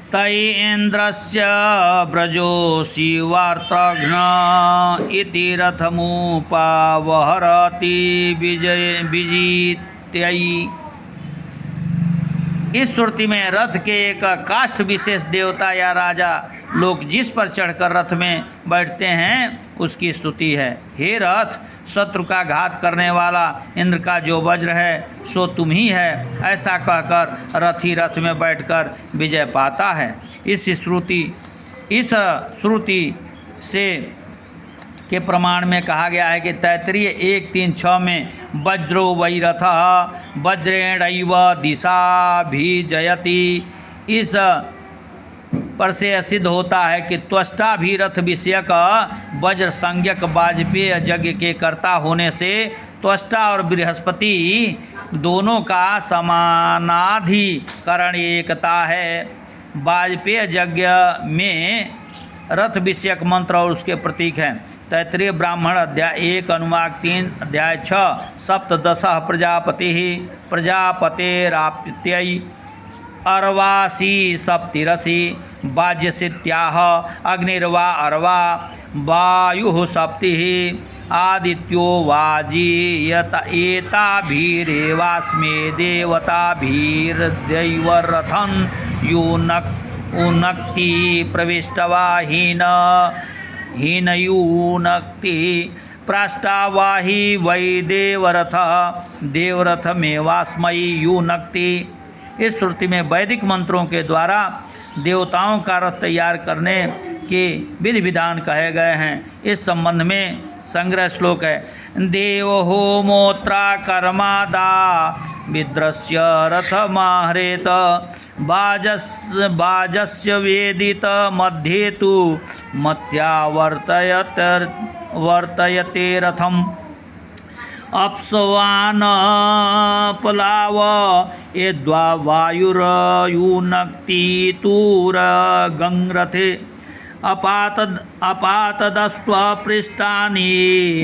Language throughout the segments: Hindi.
तै इन्द्रस्य व्रजोऽसि वार्ताघ्न इति रथमुपावहरति विजित्यै। इस श्रुति में रथ के एक काष्ठ विशेष देवता या राजा लोग जिस पर चढ़कर रथ में बैठते हैं उसकी स्तुति है। हे रथ, शत्रु का घात करने वाला इंद्र का जो वज्र है सो तुम ही है, ऐसा कहकर रथी रथ में बैठकर विजय पाता है। इस श्रुति से के प्रमाण में कहा गया है कि तैत्तिरीय 1:3-6 में वज्रो वै रथः वज्रेणैव दिशाभिजयति। इस पर से सिद्ध होता है कि त्वष्टा भी रथ विषयक वज्र संज्ञक वाजपेय यज्ञ के कर्ता होने से त्वष्टा और बृहस्पति दोनों का समानाधिकरण एकता है। वाजपेय यज्ञ में रथ विषयक मंत्र और उसके प्रतीक हैं। तैत्तिरीय ब्राह्मण अध्याय 1 अनुवाक 3 अध्याय 6 सप्तदशः प्रजापतेराप्त्यै अर्वासी सप्तिरसि वाज्यसित्याह अग्निर्वा अर्वा वायुः सप्तिः आदित्यो वाजीयत एताभिरेवास्मे देवताभिर्दैवरथं युनक्ति प्रविष्टवाहीन हीनयूनक्ति प्राष्टावाही वै देवरथमेवास्मै यूनक्ति। इस श्रुति में वैदिक मंत्रों के द्वारा देवताओं का रथ तैयार करने के विधि विधान कहे गए हैं। इस संबंध में संग्रह श्लोक है। देवहोमोत्रा कर्मादा विद्रस्य रथमाहरेत बाजस्य वेदित मध्ये तु वर्तयते रथम अप्सवान पलाव यद्वा वायुरयुनक्ति तूरगंरथे अपातदस्वपृष्ठानि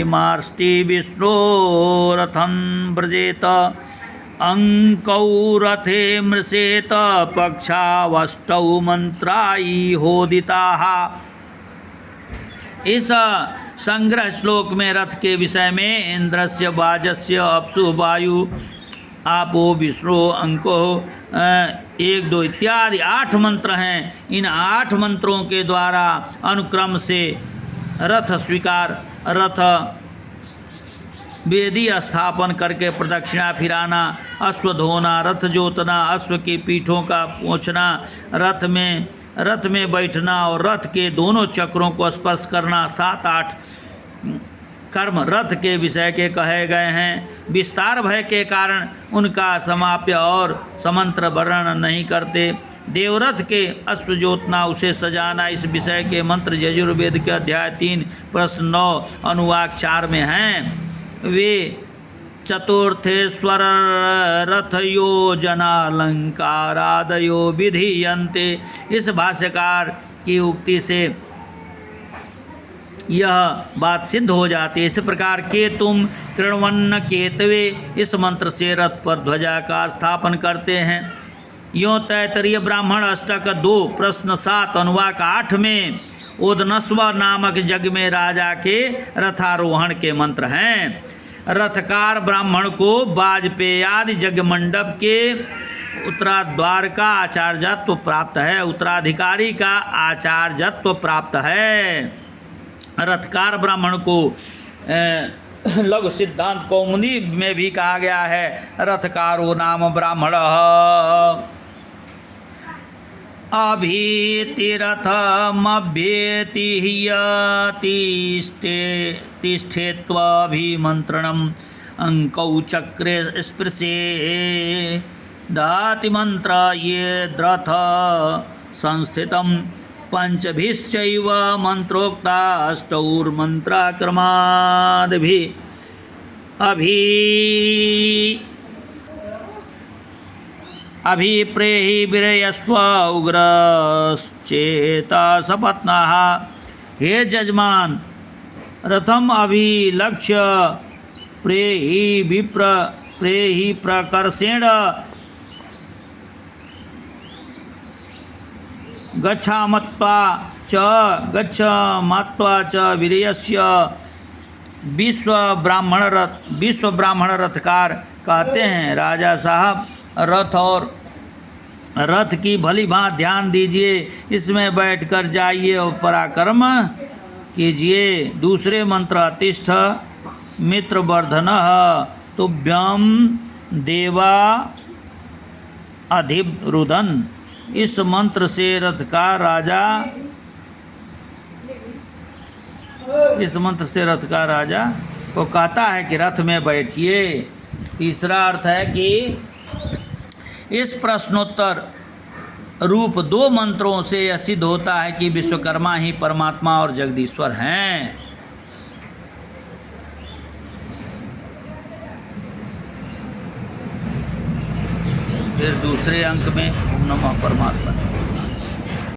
मार्ष्टि विष्णोरथं व्रजेत अंकौ रथे मृषेत पक्षावष्टौ मंत्रायि होदिताः। इस संग्रह श्लोक में रथ के विषय में इंद्रस्य वाजस्य अप्सु वायु आपो विष्णु अंको 1 2 इत्यादि 8 मंत्र हैं। इन 8 मंत्रों के द्वारा अनुक्रम से रथ स्वीकार, रथ वेदी स्थापन करके प्रदक्षिणा फिराना, अश्व धोना, रथ जोतना, अश्व की पीठों का पोंछना, रथ में बैठना और रथ के दोनों चक्रों को स्पर्श करना, 7-8 कर्म रथ के विषय के कहे गए हैं। विस्तार भय के कारण उनका समाप्य और समंत्र वर्णन नहीं करते। देवरथ के अश्व जोतना, उसे सजाना, इस विषय के मंत्र यजुर्वेद के अध्याय 3 प्रश्न 9 अनुवाक 4 में हैं। वे चतुर्थेश्वर रथयोजनालंकारादयो विधीयन्ते। इस भाष्यकार की उक्ति से यह बात सिद्ध हो जाती है। इस प्रकार के तुम कृण्वन्न केतवे इस मंत्र से रथ पर ध्वजा का स्थापन करते हैं। यों तैत्तिरीय ब्राह्मण अष्टक 2 प्रश्न 7 अनुवाक 8 में ओदनस्व नामक यज्ञ में राजा के रथारोहण के मंत्र हैं। रथकार ब्राह्मण को वाजपेयादि यज्ञ मंडप के उत्तराद्वार का आचार्यत्व प्राप्त है, उत्तराधिकारी का आचार्यत्व प्राप्त है। रथकार ब्राह्मण को लघु सिद्धांत कौमुदी में भी कहा गया है, रथकारो नाम ब्राह्मण अभीतिरथमभ्येति तिष्ठेत्वाभिमन्त्रणम् अंकौ चक्रे स्पृशे दाति मंत्र ये द्रथ संस्थितं पंचभिश्चैव मंत्रोक्ता अष्टौर्मन्त्राक्रमाद्भिः अभिप्रेहि विरयस्व उग्रश्चेता सपत्नः। हे जजमान, रथम अभिलक्ष्य प्रेहि प्रकर्षेण गच्छामत्वा च वीर्यस्य विश्व ब्राह्मण रथकार कहते हैं, राजा साहब रथ और रथ की भली भांति ध्यान दीजिए, इसमें बैठकर जाइए और पराक्रम कीजिए। दूसरे मंत्र अतिष्ठ मित्रवर्धनः तुभ्यं देवा अधिरुदन। इस मंत्र से रथ का राजा को कहता है कि रथ में बैठिए। तीसरा अर्थ है कि इस प्रश्नोत्तर रूप 2 मंत्रों से यह सिद्ध होता है कि विश्वकर्मा ही परमात्मा और जगदीश्वर हैं। फिर दूसरे अंक में ओम नमः परमात्मा।